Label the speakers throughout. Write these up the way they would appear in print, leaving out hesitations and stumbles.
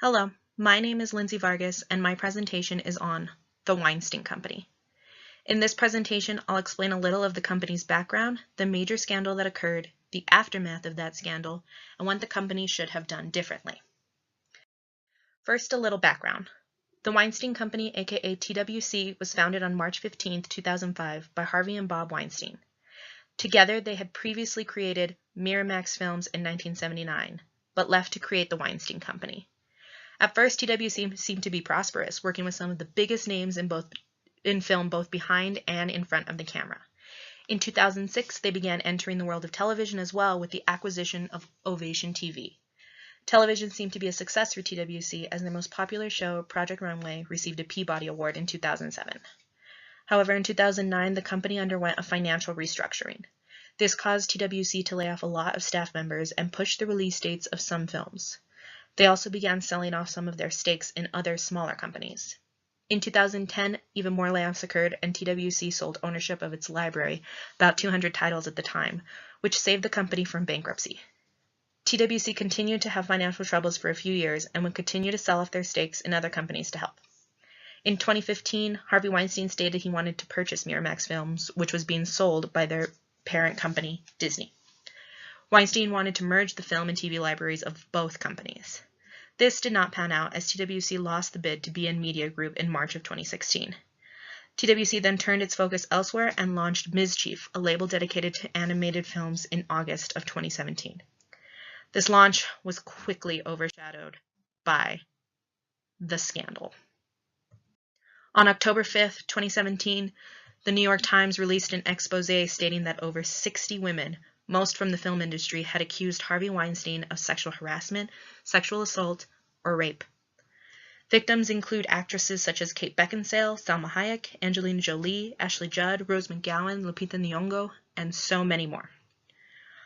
Speaker 1: Hello, my name is Lindsey Vargas, and my presentation is on the Weinstein Company. In this presentation, I'll explain a little of the company's background, the major scandal that occurred, the aftermath of that scandal, and what the company should have done differently. First, a little background. The Weinstein Company, aka TWC, was founded on March 15, 2005 by Harvey and Bob Weinstein. Together, they had previously created Miramax Films in 1979, but left to create the Weinstein Company. At first, TWC seemed to be prosperous, working with some of the biggest names in film, both behind and in front of the camera. In 2006, they began entering the world of television as well with the acquisition of Ovation TV. Television seemed to be a success for TWC, as their most popular show, Project Runway, received a Peabody Award in 2007. However, in 2009, the company underwent a financial restructuring. This caused TWC to lay off a lot of staff members and push the release dates of some films. They also began selling off some of their stakes in other smaller companies. In 2010, even more layoffs occurred, and TWC sold ownership of its library, about 200 titles at the time, which saved the company from bankruptcy. TWC continued to have financial troubles for a few years and would continue to sell off their stakes in other companies to help. In 2015, Harvey Weinstein stated he wanted to purchase Miramax Films, which was being sold by their parent company, Disney. Weinstein wanted to merge the film and TV libraries of both companies. This did not pan out, as TWC lost the bid to BN Media Group in March of 2016. TWC then turned its focus elsewhere and launched Ms. Chief, a label dedicated to animated films, in August of 2017. This launch was quickly overshadowed by the scandal. On October 5th, 2017, the New York Times released an expose stating that over 60 women, most from the film industry, had accused Harvey Weinstein of sexual harassment, sexual assault, or rape. Victims include actresses such as Kate Beckinsale, Salma Hayek, Angelina Jolie, Ashley Judd, Rose McGowan, Lupita Nyong'o, and so many more.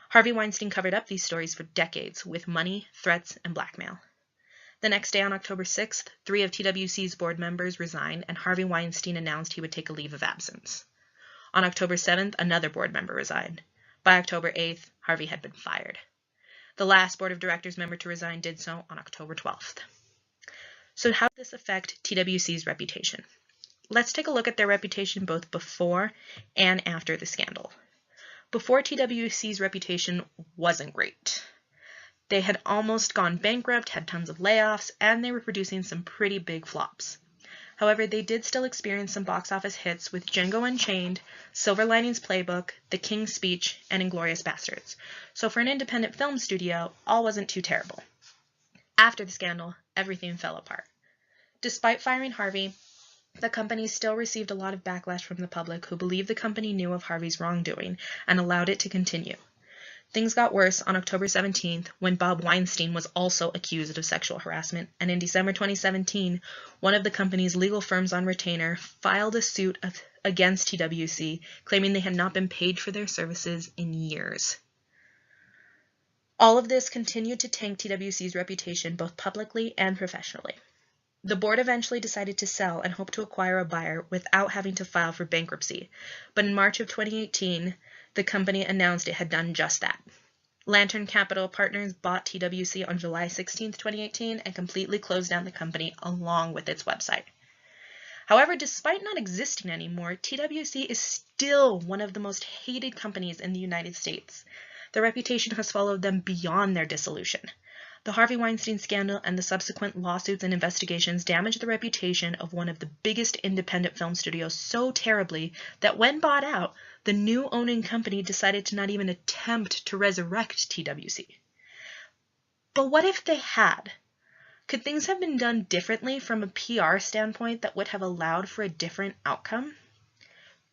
Speaker 1: Harvey Weinstein covered up these stories for decades with money, threats, and blackmail. The next day, on October 6th, 3 of TWC's board members resigned, and Harvey Weinstein announced he would take a leave of absence. On October 7th, another board member resigned. By October 8th, Harvey had been fired. The last board of directors member to resign did so on October 12th. So how did this affect TWC's reputation? Let's take a look at their reputation both before and after the scandal. Before, TWC's reputation wasn't great. They had almost gone bankrupt, had tons of layoffs, and they were producing some pretty big flops. However, they did still experience some box office hits with Django Unchained, Silver Linings Playbook, The King's Speech, and Inglourious Basterds. So for an independent film studio, all wasn't too terrible. After the scandal, everything fell apart. Despite firing Harvey, the company still received a lot of backlash from the public, who believed the company knew of Harvey's wrongdoing and allowed it to continue. Things got worse on October 17th, when Bob Weinstein was also accused of sexual harassment, and in December 2017, one of the company's legal firms on retainer filed a suit against TWC, claiming they had not been paid for their services in years. All of this continued to tank TWC's reputation both publicly and professionally. The board eventually decided to sell and hoped to acquire a buyer without having to file for bankruptcy, but in March of 2018, the company announced it had done just that. Lantern Capital Partners bought TWC on July 16, 2018, and completely closed down the company along with its website. However, despite not existing anymore, TWC is still one of the most hated companies in the United States. Their reputation has followed them beyond their dissolution. The Harvey Weinstein scandal and the subsequent lawsuits and investigations damaged the reputation of one of the biggest independent film studios so terribly that when bought out, the new owning company decided to not even attempt to resurrect TWC. But what if they had? Could things have been done differently from a PR standpoint that would have allowed for a different outcome?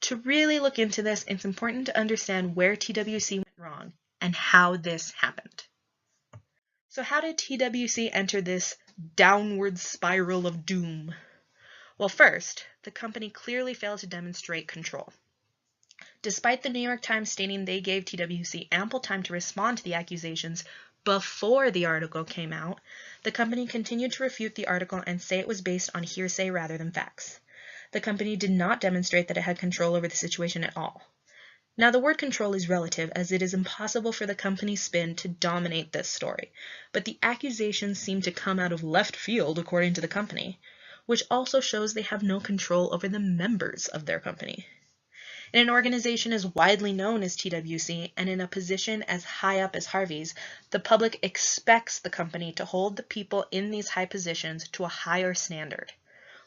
Speaker 1: To really look into this, it's important to understand where TWC went wrong and how this happened. So how did TWC enter this downward spiral of doom? Well, first, the company clearly failed to demonstrate control. Despite the New York Times stating they gave TWC ample time to respond to the accusations before the article came out, the company continued to refute the article and say it was based on hearsay rather than facts. The company did not demonstrate that it had control over the situation at all. Now, the word control is relative, as it is impossible for the company's spin to dominate this story, but the accusations seem to come out of left field according to the company, which also shows they have no control over the members of their company. In an organization as widely known as TWC and in a position as high up as Harvey's, the public expects the company to hold the people in these high positions to a higher standard.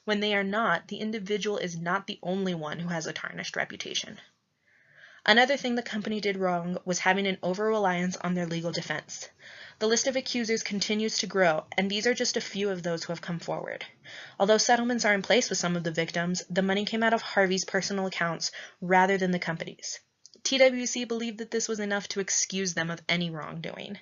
Speaker 1: When they are not, the individual is not the only one who has a tarnished reputation. Another thing the company did wrong was having an over-reliance on their legal defense. The list of accusers continues to grow, and these are just a few of those who have come forward. Although settlements are in place with some of the victims, the money came out of Harvey's personal accounts rather than the company's. TWC believed that this was enough to excuse them of any wrongdoing.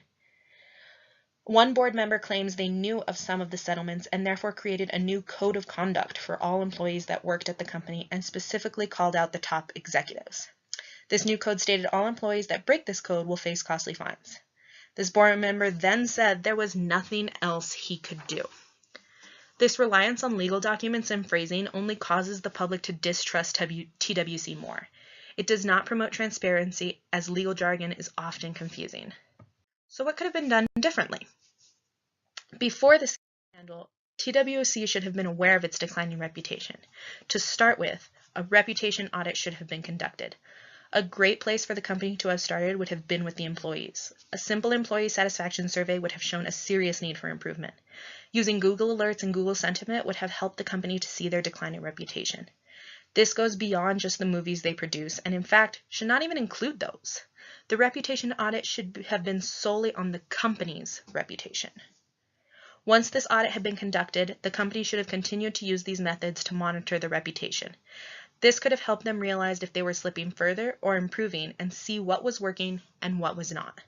Speaker 1: One board member claims they knew of some of the settlements and therefore created a new code of conduct for all employees that worked at the company and specifically called out the top executives. This new code stated all employees that break this code will face costly fines. This board member then said there was nothing else he could do. This reliance on legal documents and phrasing only causes the public to distrust TWC more. It does not promote transparency, as legal jargon is often confusing. So what could have been done differently? Before the scandal, TWC should have been aware of its declining reputation. To start with, a reputation audit should have been conducted. A great place for the company to have started would have been with the employees. A simple employee satisfaction survey would have shown a serious need for improvement. Using Google Alerts and Google Sentiment would have helped the company to see their declining reputation. This goes beyond just the movies they produce, and in fact, should not even include those. The reputation audit should have been solely on the company's reputation. Once this audit had been conducted, the company should have continued to use these methods to monitor the reputation. This could have helped them realize if they were slipping further or improving and see what was working and what was not.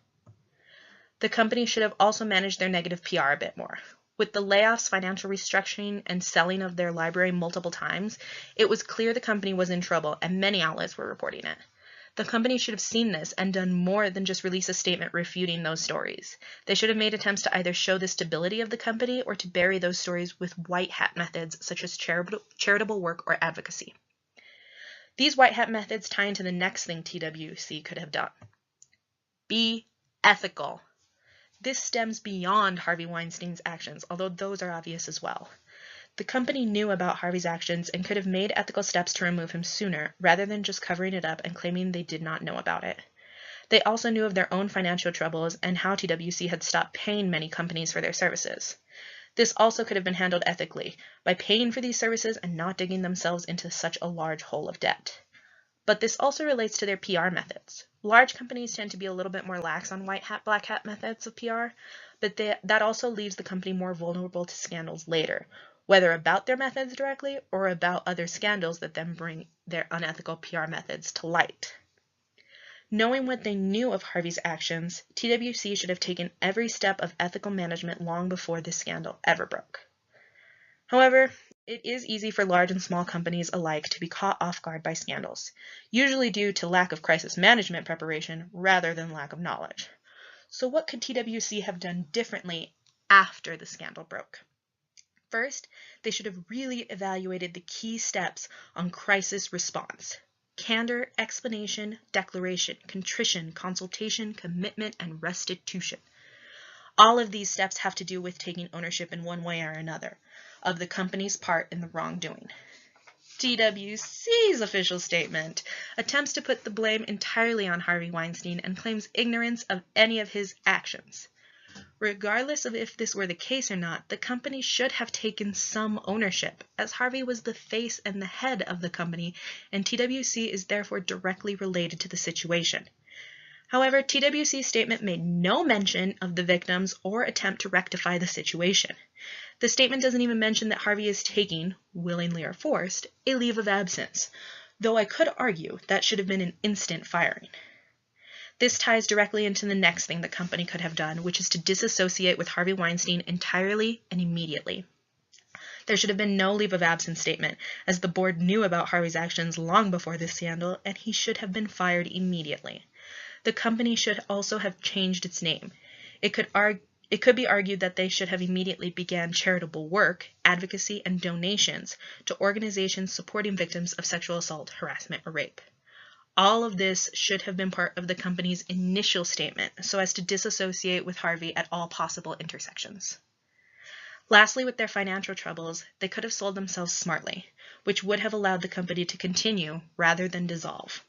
Speaker 1: The company should have also managed their negative PR a bit more. With the layoffs, financial restructuring, and selling of their library multiple times, it was clear the company was in trouble and many outlets were reporting it. The company should have seen this and done more than just release a statement refuting those stories. They should have made attempts to either show the stability of the company or to bury those stories with white hat methods such as charitable work or advocacy. These white hat methods tie into the next thing TWC could have done. Be ethical. This stems beyond Harvey Weinstein's actions, although those are obvious as well. The company knew about Harvey's actions and could have made ethical steps to remove him sooner, rather than just covering it up and claiming they did not know about it. They also knew of their own financial troubles and how TWC had stopped paying many companies for their services. This also could have been handled ethically, by paying for these services and not digging themselves into such a large hole of debt. But this also relates to their PR methods. Large companies tend to be a little bit more lax on white hat, black hat methods of PR, but that also leaves the company more vulnerable to scandals later, whether about their methods directly or about other scandals that then bring their unethical PR methods to light. Knowing what they knew of Harvey's actions, TWC should have taken every step of ethical management long before this scandal ever broke. However, it is easy for large and small companies alike to be caught off guard by scandals, usually due to lack of crisis management preparation rather than lack of knowledge. So what could TWC have done differently after the scandal broke? First, they should have really evaluated the key steps on crisis response: candor, explanation, declaration, contrition, consultation, commitment, and restitution. All of these steps have to do with taking ownership in one way or another of the company's part in the wrongdoing. TWC's official statement attempts to put the blame entirely on Harvey Weinstein and claims ignorance of any of his actions. Regardless of if this were the case or not, the company should have taken some ownership, as Harvey was the face and the head of the company, and TWC is therefore directly related to the situation. However, TWC's statement made no mention of the victims or attempt to rectify the situation. The statement doesn't even mention that Harvey is taking, willingly or forced, a leave of absence, though I could argue that should have been an instant firing. This ties directly into the next thing the company could have done, which is to disassociate with Harvey Weinstein entirely and immediately. There should have been no leave of absence statement, as the board knew about Harvey's actions long before this scandal, and he should have been fired immediately. The company should also have changed its name. It could be argued that they should have immediately began charitable work, advocacy, and donations to organizations supporting victims of sexual assault, harassment, or rape. All of this should have been part of the company's initial statement so as to disassociate with Harvey at all possible intersections. Lastly, with their financial troubles, they could have sold themselves smartly, which would have allowed the company to continue rather than dissolve.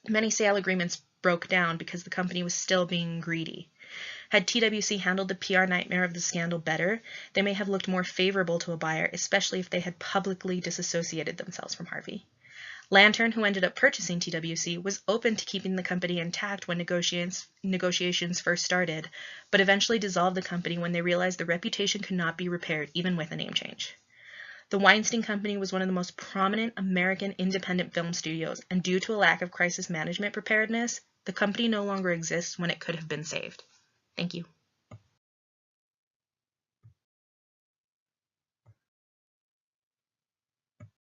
Speaker 1: Many sale agreements broke down because the company was still being greedy. Had TWC handled the PR nightmare of the scandal better, they may have looked more favorable to a buyer, especially if they had publicly disassociated themselves from Harvey. Lantern, who ended up purchasing TWC, was open to keeping the company intact when negotiations first started, but eventually dissolved the company when they realized the reputation could not be repaired even with a name change. The Weinstein Company was one of the most prominent American independent film studios, and due to a lack of crisis management preparedness, the company no longer exists when it could have been saved. Thank you.